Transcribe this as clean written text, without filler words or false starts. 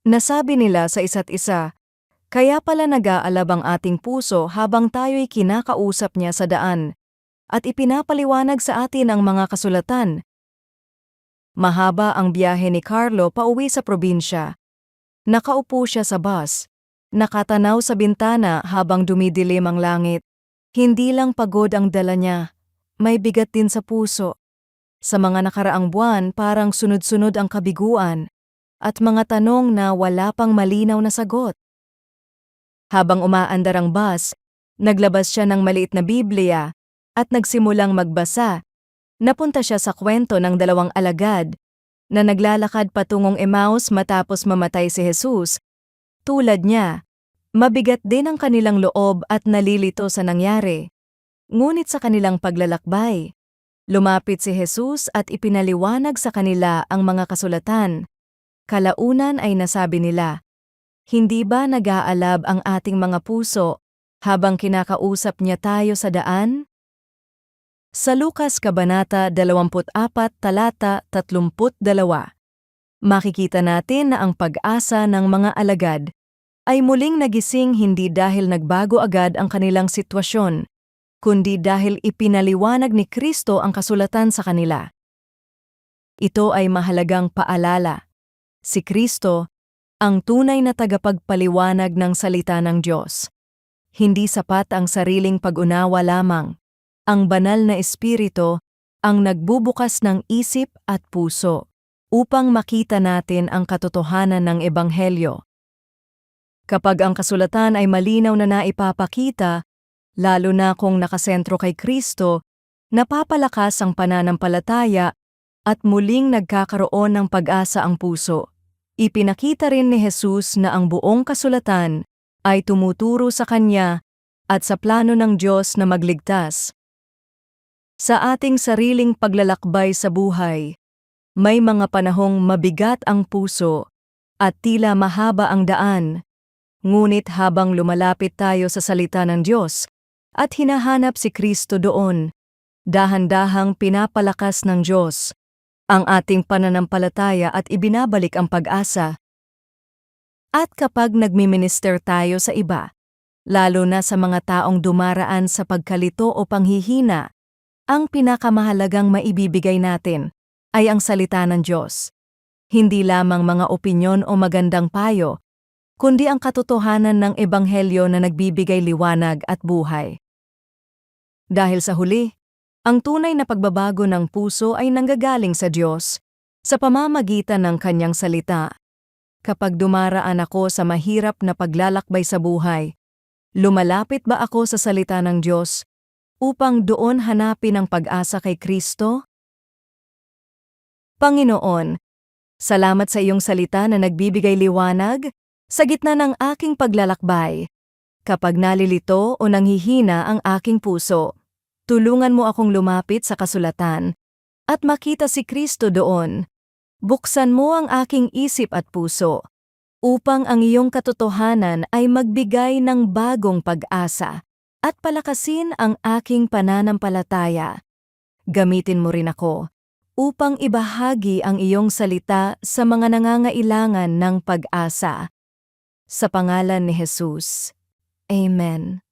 Nasabi nila sa isa't isa, kaya pala nag-aalab ang ating puso habang tayo'y kinakausap niya sa daan, at ipinapaliwanag sa atin ang mga kasulatan. Mahaba ang biyahe ni Carlo pauwi sa probinsya. Nakaupo siya sa bus, nakatanaw sa bintana habang dumidilim ang langit. Hindi lang pagod ang dala niya, may bigat din sa puso. Sa mga nakaraang buwan parang sunod-sunod ang kabiguan at mga tanong na wala pang malinaw na sagot. Habang umaandar ang bus, naglabas siya ng maliit na Biblia at nagsimulang magbasa. Napunta siya sa kwento ng dalawang alagad na naglalakad patungong Emmaus matapos mamatay si Jesus. Tulad niya, mabigat din ang kanilang loob at nalilito sa nangyari. Ngunit sa kanilang paglalakbay, lumapit si Jesus at ipinaliwanag sa kanila ang mga kasulatan. Kalaunan ay nasabi nila, "Hindi ba nag-aalab ang ating mga puso habang kinakausap niya tayo sa daan?" Sa Lukas Kabanata 24, talata 32, makikita natin na ang pag-asa ng mga alagad ay muling nagising hindi dahil nagbago agad ang kanilang sitwasyon, kundi dahil ipinaliwanag ni Kristo ang kasulatan sa kanila. Ito ay mahalagang paalala. Si Kristo, ang tunay na tagapagpaliwanag ng salita ng Diyos. Hindi sapat ang sariling pag-unawa lamang. Ang banal na espiritu ang nagbubukas ng isip at puso upang makita natin ang katotohanan ng Ebanghelyo. Kapag ang kasulatan ay malinaw na naipapakita, lalo na kung nakasentro kay Kristo, napapalakas ang pananampalataya at muling nagkakaroon ng pag-asa ang puso. Ipinakita rin ni Jesus na ang buong kasulatan ay tumuturo sa Kanya at sa plano ng Diyos na magligtas. Sa ating sariling paglalakbay sa buhay, may mga panahong mabigat ang puso at tila mahaba ang daan. Ngunit habang lumalapit tayo sa salita ng Diyos at hinahanap si Kristo doon, dahan-dahang pinapalakas ng Diyos ang ating pananampalataya at ibinabalik ang pag-asa. At kapag nagmiminister tayo sa iba, lalo na sa mga taong dumaraan sa pagkalito o panghihina, ang pinakamahalagang maibibigay natin ay ang salita ng Diyos. Hindi lamang mga opinyon o magandang payo, kundi ang katotohanan ng Ebanghelyo na nagbibigay liwanag at buhay. Dahil sa huli, ang tunay na pagbabago ng puso ay nanggagaling sa Diyos sa pamamagitan ng Kanyang salita. Kapag dumaraan ako sa mahirap na paglalakbay sa buhay, lumalapit ba ako sa salita ng Diyos upang doon hanapin ang pag-asa kay Kristo? Panginoon, salamat sa iyong salita na nagbibigay liwanag sa gitna ng aking paglalakbay. Kapag nalilito o nanghihina ang aking puso, tulungan mo akong lumapit sa kasulatan at makita si Kristo doon. Buksan mo ang aking isip at puso upang ang iyong katotohanan ay magbigay ng bagong pag-asa at palakasin ang aking pananampalataya. Gamitin mo rin ako upang ibahagi ang iyong salita sa mga nangangailangan ng pag-asa. Sa pangalan ni Jesus. Amen.